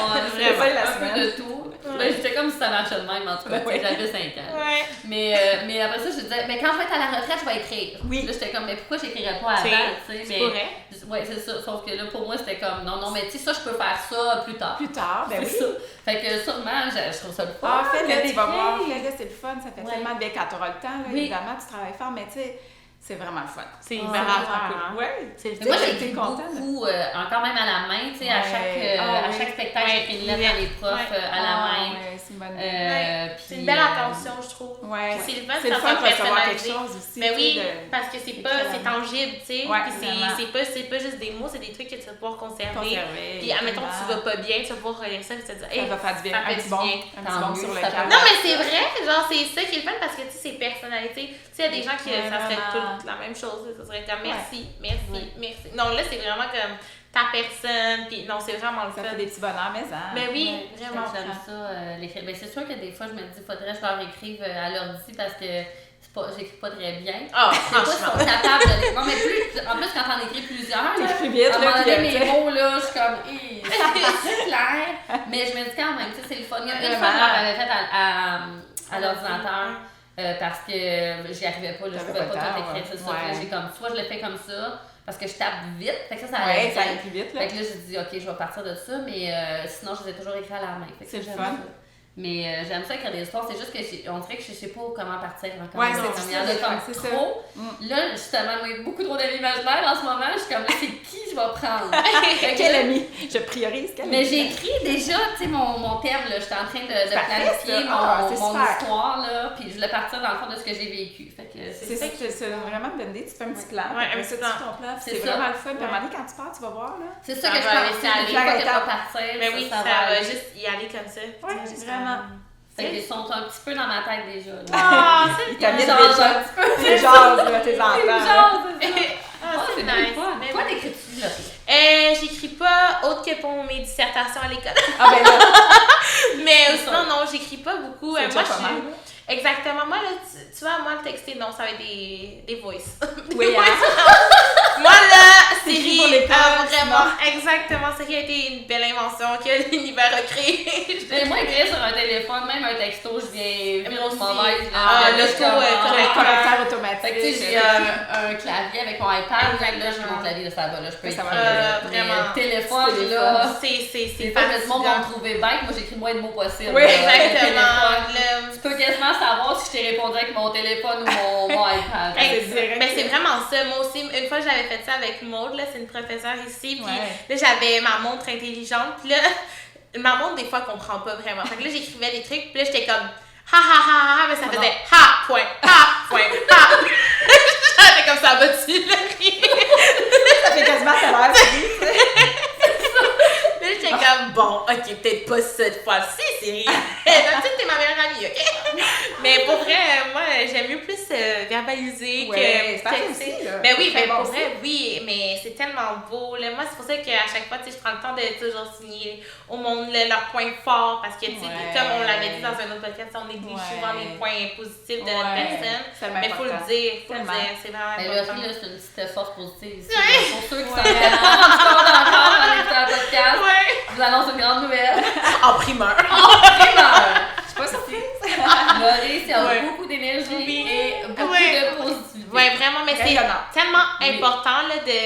vraiment. Un peu de tout. Ben, j'étais comme si ça marchait de même, en tout cas, j'avais 5 ans. Ouais. Mais après ça, je disais, mais quand je vais être à la retraite, je vais écrire. Oui. Là, j'étais comme, mais pourquoi j'écrirais pas avant, tu sais? C'est vrai. Ouais, c'est ça. Sauf que là, pour moi, c'était comme, non, mais tu sais, ça, je peux faire ça plus tard. Plus tard, ben oui. Ça. Fait que sûrement, je trouve ça le fun. Ah, fais-le, tu vas voir. Fais-le, c'est le fun. Ça fait tellement de bien quand tu auras le temps, là, oui. évidemment, tu travailles fort, mais tu sais, c'est vraiment le fun. C'est vraiment cool. Ouais. Mais moi, j'écris beaucoup, encore même à la main, tu sais, à chaque spectacle, j'écris une lettre à les profs à la main. C'est une bonne c'est une belle attention, je trouve. Ouais. C'est le fun de recevoir quelque chose aussi. Mais oui, parce que c'est tangible, tu sais. Ouais, c'est pas juste des mots, c'est des trucs que tu vas pouvoir conserver. Puis, admettons, tu vas pas bien, tu vas pouvoir relire ça et te dire, ça va faire du bien. Un petit bon sur le cœur. Non, mais c'est vrai, genre, c'est ça qui est le fun parce que, tu sais, c'est personnalité. Tu sais, il y a des gens qui, ça serait tout la même chose. Ça serait comme merci. Non, là, c'est vraiment comme ta personne, puis non, c'est vraiment le fun. Ça fait des petits bonheurs, mais ça. Ben oui, vraiment. J'aime ça, l'écrire. Ben, c'est sûr que des fois, je me dis, faudrait que je leur écrive à l'ordi parce que j'écris pas très bien. Ah, franchement. Capable de... Non, mais en plus, quand t'en écris plusieurs, t'écris vite, à un moment donné, mes mots, là, je suis comme, c'est clair. Mais je me dis quand même, tu sais, c'est le fun. Il y a une fois, je l'avais fait à l'ordinateur. Parce que j'y arrivais pas, là, je pouvais pas tout écrire, c'est ça. J'ai comme, soit je le fais comme ça, parce que je tape vite, fait que ça allait plus vite. Là. Fait que là, j'ai dit, OK, je vais partir de ça, mais sinon, je les ai toujours écrits à la main. C'est le fun. Mais j'aime ça écrire des histoires, c'est juste que on dirait que je sais pas comment partir encore. Ouais, c'est ça. Il y en a comme trop. Là, justement, moi, beaucoup trop d'amis imaginaires en ce moment, je suis comme là, c'est qui je vais prendre? Quel ami? Je priorise quel ami? Mais j'ai écrit déjà, tu sais, mon thème, là, j'étais en train de planifier mon histoire, là, puis je voulais partir dans le fond de ce que j'ai vécu. Fait que c'est ça que c'est vraiment bonne idée, tu fais un petit plan. Ouais, tu ton plan, c'est vraiment le fun. Puis à un moment donné, quand tu pars, tu vas voir, là. C'est ça que je vais laisser aller, pas que je vais partir. Mais oui, ça va juste y aller comme ça. Ouais, vraiment. Fait qu'ils sont un petit peu dans ma tête déjà. Ah, c'est ils t'amènent déjà un petit peu. C'est genre, tes enfants. Ah, c'est nice. Quoi t'écris-tu, là? J'écris pas autre que pour mes dissertations à l'école. Ah ben là! Mais sinon, non, j'écris pas beaucoup. C'est Moi, pas je mal, suis... Exactement. Moi, là, tu vois, moi, le texter, non, ça va être des voices. Oui, hein? Moi, là, C'est écrit Siri, pour l'école, vraiment, exactement, Siri a été une belle invention que l'univers a créée. Mais moi, écrire sur un téléphone, même un texto, je viens Moi aussi. mauvaise. Correcteur automatique. Fait que tu sais, j'ai un clavier avec mon iPad, là, j'ai mon clavier, ça va, là, je peux écrire. vraiment. Le téléphone, là, c'est pas que le monde va me trouver bête, moi j'écris moins de mots possible. Oui, exactement. Tu peux quasiment savoir si je t'ai répondu avec mon téléphone ou mon iPad. Mais c'est vraiment ça. Moi aussi, une fois, j'avais fait ça avec Maud, là, c'est une professeure ici, puis là, j'avais ma montre intelligente, puis là, ma montre, des fois, comprend pas vraiment. Fait que là, j'écrivais des trucs, puis là, j'étais comme ha ha ha ha, mais ça faisait ha, point, ha. J'étais comme ça, va-tu le rire? Ça fait quasiment tout à l'heure, Là, j'étais comme, bon, ok, peut-être pas cette fois-ci, Siri. D'habitude, t'es ma meilleure amie, ok? Mais pour vrai, moi, j'aime mieux plus verbaliser que texter. Ben oui, ben pour vrai, oui, mais c'est tellement beau. Là. Moi, c'est pour ça qu'à chaque fois, je prends le temps de toujours signer au monde leurs points forts parce que, tu sais, comme on l'avait dit dans un autre podcast, on néglige souvent les points positifs de notre personne. Mais il faut le dire, c'est vraiment important. Mais là, c'est une petite force positive. Pour ceux qui s'en rendent compte encore en écoutant le podcast, je vous annonce une grande nouvelle. En primeur. Je suis pas surprise. Laurie, c'est beaucoup d'énergie et beaucoup de positivité. Oui, vraiment, mais c'est tellement important là, de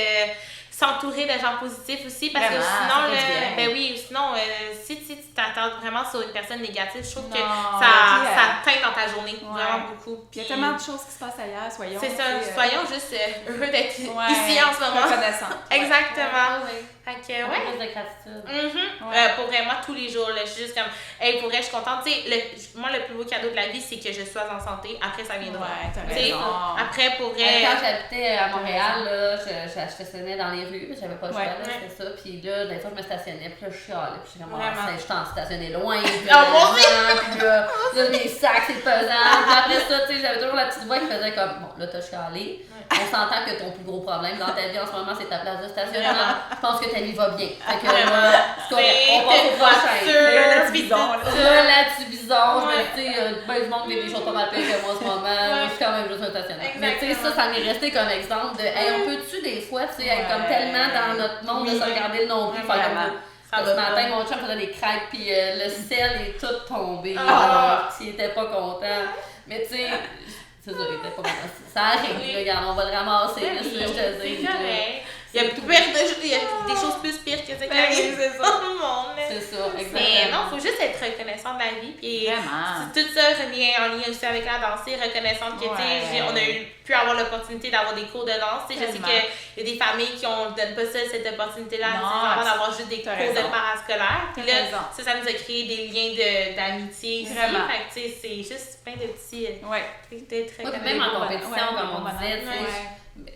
s'entourer de gens positifs aussi parce que sinon, si tu t'attardes vraiment sur une personne négative, je trouve que ça teint dans ta journée vraiment beaucoup. Puis il y a tellement de choses qui se passent ailleurs, soyons. C'est ça, soyons juste heureux d'être ici en ce moment. Reconnaissante. Exactement. Fait que, plus de gratitude. pour vrai, moi, tous les jours, là, je suis juste comme, pour vrai, je suis contente. Tu sais, moi, le plus beau cadeau de la vie, c'est que je sois en santé. Après, ça viendra. Après, pour vrai. Quand j'habitais à Montréal, là, je stationnais dans les rues, j'avais pas le choix, c'était ça. Puis là, des fois, je me stationnais, puis là, je chialais, puis je suis comme, je t'en stationnais loin. Puis là, mes sacs, c'est pesant. Puis après ça, tu sais, j'avais toujours la petite voix qui faisait comme, bon, là, t'as chialé. On s'entend que ton plus gros problème dans ta vie en ce moment, c'est ta place de stationnement. Je pense que ta vie va bien. Fait que on passe au prochain. Là-dessus, bison. Je me dis, ben, du monde vit des choses pas mal pires que moi en ce moment. Je suis quand même juste un stationnement. Mais tu sais, ça m'est resté comme exemple de, on peut-tu des fois, tu sais, être comme tellement dans notre monde de se regarder le nombril, faire comme ce matin, mon chum faisait des crêpes, puis le sel est tout tombé. S'il était pas content. Mais tu sais, c'est ça, il était pas content. Ça arrive, regarde, on va le ramasser, là, je te dis. Il y a des choses plus pires que ça qui arrivent dans le monde. C'est ça, exactement. Mais non, il faut juste être reconnaissant de la vie. Puis tout ça revient en lien aussi avec la danse, reconnaissante que, tu sais, on a pu avoir l'opportunité d'avoir des cours de danse. Je sais qu'il y a des familles qui ne donnent pas ça, cette opportunité-là, d'avoir juste des cours de parascolaire. Puis là, ça nous a créé des liens d'amitié ici. Fait que, tu sais, c'est juste plein de petits trucs de très même en compétition, comme on disait, tu sais.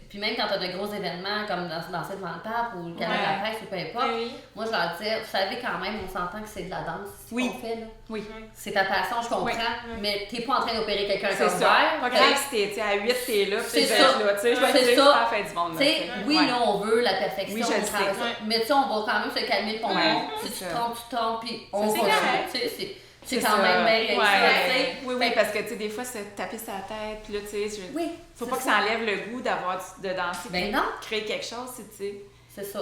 Puis même quand tu as de gros événements comme danser devant le pape ou le gala de la presse ou peu importe, moi je leur disais, vous savez quand même, on s'entend que c'est de la danse ce qu'on fait là. C'est ta passion, je comprends, mais t'es pas en train d'opérer quelqu'un comme ça. Pas grave si t'es à 8, t'es là, c'est ça. C'est ça. Fait du monde. Oui, là on veut la perfection, mais tu sais, on va quand même se calmer le pompon. Si tu tombes, puis on continue. C'est quand même bien réussi. Oui, parce que tu sais, des fois, se taper sa tête, puis là, tu sais, faut pas que ça enlève le goût de danser, puis créer quelque chose, tu sais. C'est ça.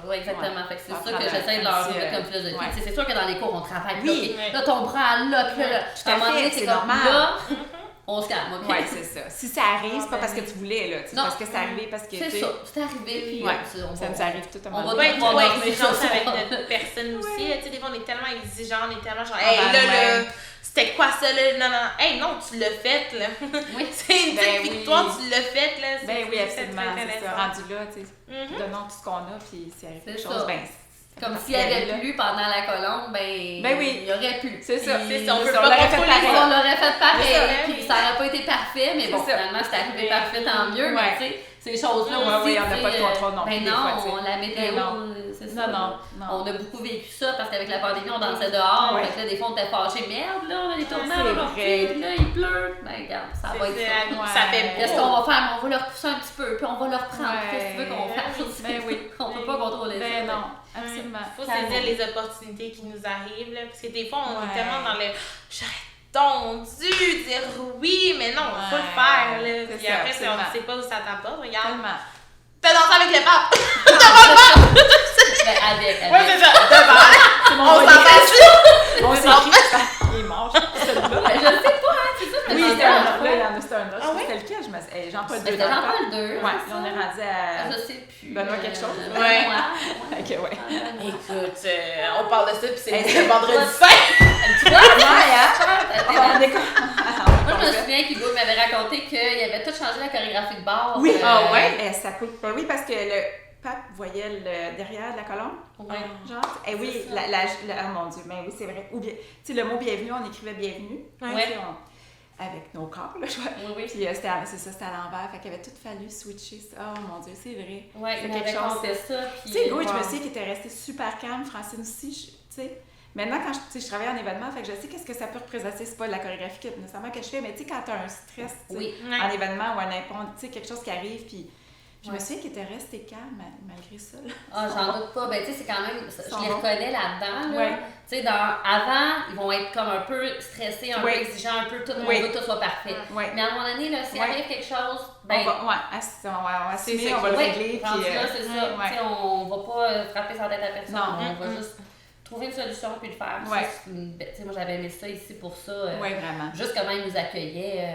Oui, exactement. Fait que c'est ça que j'essaie de leur mettre comme philosophie. C'est sûr que dans les cours, on travaille. Là, ton bras là, puis là, à un moment donné, c'est normal. Là, on se calme, OK? Oui, c'est ça. Si ça arrive, c'est pas parce que tu voulais, là. C'est parce que c'est arrivé, parce que. C'est ça. C'est arrivé, puis ça nous arrive tout à moment. On va être exigeant avec notre personne aussi. Tu sais, des fois, on est tellement exigeant, on est tellement genre, hey, là, c'était quoi ça, là? Non, hey, non, tu l'as fait, là. C'est une petite victoire, tu l'as fait, là. Ben oui, absolument. C'est ça. Rendu là, tu sais. Donnons tout ce qu'on a, puis s'il arrive quelque chose, ben. Comme s'il y avait plu pendant la colombe, il y aurait plu. C'est ça. On l'aurait fait pareil. Puis ça n'aurait pas été parfait, mais bon, finalement, c'est arrivé parfait, tant mieux. Mais tu sais, ces choses-là aussi. On n'a pas de contrôle non plus. Non, la météo, c'est ça. Non. On a beaucoup vécu ça parce qu'avec la pandémie, on dansait dehors. Fait que là, des fois, on était fâchés. Merde, là, on a des tournages aujourd'hui. Puis là, il pleut. Ben, regarde, ça va être ça. Ça fait beau. Qu'est-ce qu'on va faire? On va le repousser un petit peu, puis on va le reprendre. Qu'est-ce que tu veux qu'on fasse? Ben oui. On peut pas contrôler ça. Ben non, absolument. Il faut saisir les opportunités qui nous arrivent, là, parce que des fois, on est tellement dans le « j'aurais donc dû dire oui », mais non, il faut le faire. Là. Puis après, si on ne sait pas où ça t'apporte, regarde. Tellement. T'as dansé avec le pape! Avec. Ouais, c'est ça. On s'en On s'écrit. Il est mort, Je sais pas, c'est ça. Oui, c'était un autre. Là, il y en a, c'était un autre. Ah, C'était lequel? Jean-Paul II. C'était Jean-Paul II. Ouais, on est rendu à... Je sais plus. Benoît quelque chose. Ouais. Ok, ouais. Écoute, on parle de ça, puis c'est le vendredi saint! Tu vois, On est moi, je me souviens qu'Hugo m'avait raconté qu'il avait tout changé la chorégraphie de bord. Oui, ça coûte. Oui, parce que le pape voyait le derrière de la colonne. Ouais. Genre, oui, oh mon Dieu, mais oui, c'est vrai. Ou bien, tu sais, le mot bienvenue, on écrivait bienvenue. Ouais. Avec nos corps, là, je vois. Oui. Puis c'est ça, c'était à l'envers. Fait qu'il avait tout fallu switcher ça. Oh mon Dieu, c'est vrai. Oui, c'est quelque chose. Ça. Tu sais, Hugo, je me sais qu'il était resté super calme. Francine aussi, tu sais. Maintenant, quand je travaille en événement, fait que je sais qu'est-ce que ça peut représenter. C'est pas de la chorégraphie nécessairement que je fais, mais tu sais, quand tu as un stress en événement ou un impondé, tu sais, quelque chose qui arrive, puis je me souviens qu'il était resté calme malgré ça. Là. Ah, j'en doute pas. Ben, tu sais, c'est quand même. Je les reconnais là-dedans. Là. Ouais. Tu sais, avant, ils vont être comme un peu stressés, un peu exigeants, un peu tout, on veut que tout soit parfait. Ouais. Mais à un moment donné, là, s'il arrive quelque chose, ben. On va assumer, on va le régler. Puis, puis, là, c'est ça. Tu sais, on va pas frapper sa tête à personne. Non. On va juste trouver une solution puis le faire. Ouais. Tu sais, moi, j'avais aimé ça ici pour ça. Oui, vraiment. Juste comment ils nous accueillaient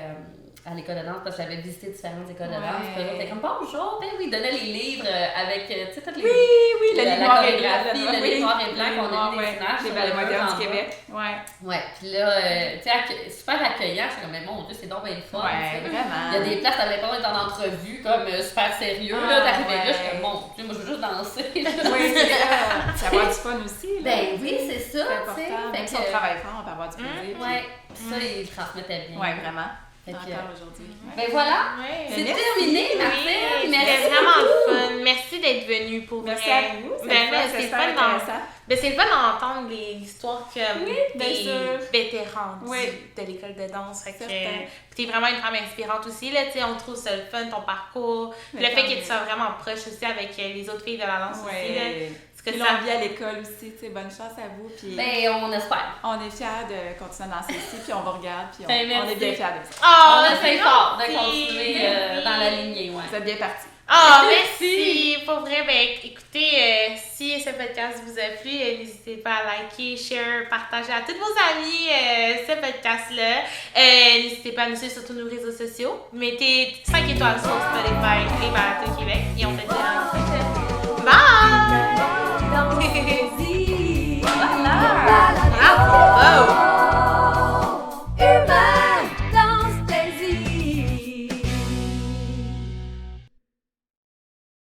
à l'école de danse, parce que j'avais visité différentes écoles de danse. Puis là, comme bonjour, ben oui, ils donnaient les livres avec, tu sais, toutes les. Oui, la chorégraphie, le livre noir et blanc qu'on a mis des images. Les ballets modernes du Québec. Ouais, puis là, tu sais, super accueillant. Je suis comme, mais mon Dieu, c'est donc bien le fun. Ouais, vraiment. Il y a des places, t'avais pas d'être en entrevue, comme super sérieux. Là, t'arrivais là, je suis comme, mon Dieu, moi, je veux juste danser. Oui, c'est ça. Ça avoir du fun aussi. Là. Ben oui, c'est ça. C'est important. Même si on travaille fort, on peut avoir du plaisir. Ouais, ça, ils transmettaient bien. Ouais, vraiment. Encore aujourd'hui. Ben voilà, c'est terminé, Marcel. Merci. C'était vraiment fun. Merci d'être venu pour Merci à vous. C'est le fun d'entendre les histoires des vétérans de l'école de danse. Tu es vraiment une femme inspirante aussi. Là, on trouve ça le fun, ton parcours. Le fait que tu sois vraiment proche aussi avec les autres filles de la danse aussi. Là. Ils l'ont vu à l'école aussi, bonne chance à vous. Puis ben, on espère. On est fiers de continuer à danser ici, puis on vous regarde, puis on est bien fiers de ça. On essaie fort de continuer dans la lignée. Ouais. Vous êtes bien partis. Merci! Pour vrai, écoutez, si ce podcast vous a plu, n'hésitez pas à liker, share, partager à tous vos amis ce podcast-là. N'hésitez pas à nous suivre sur tous nos réseaux sociaux. Mettez 5 étoiles sur Spotify et Balados Québec et on se dit à la prochaine. Bye!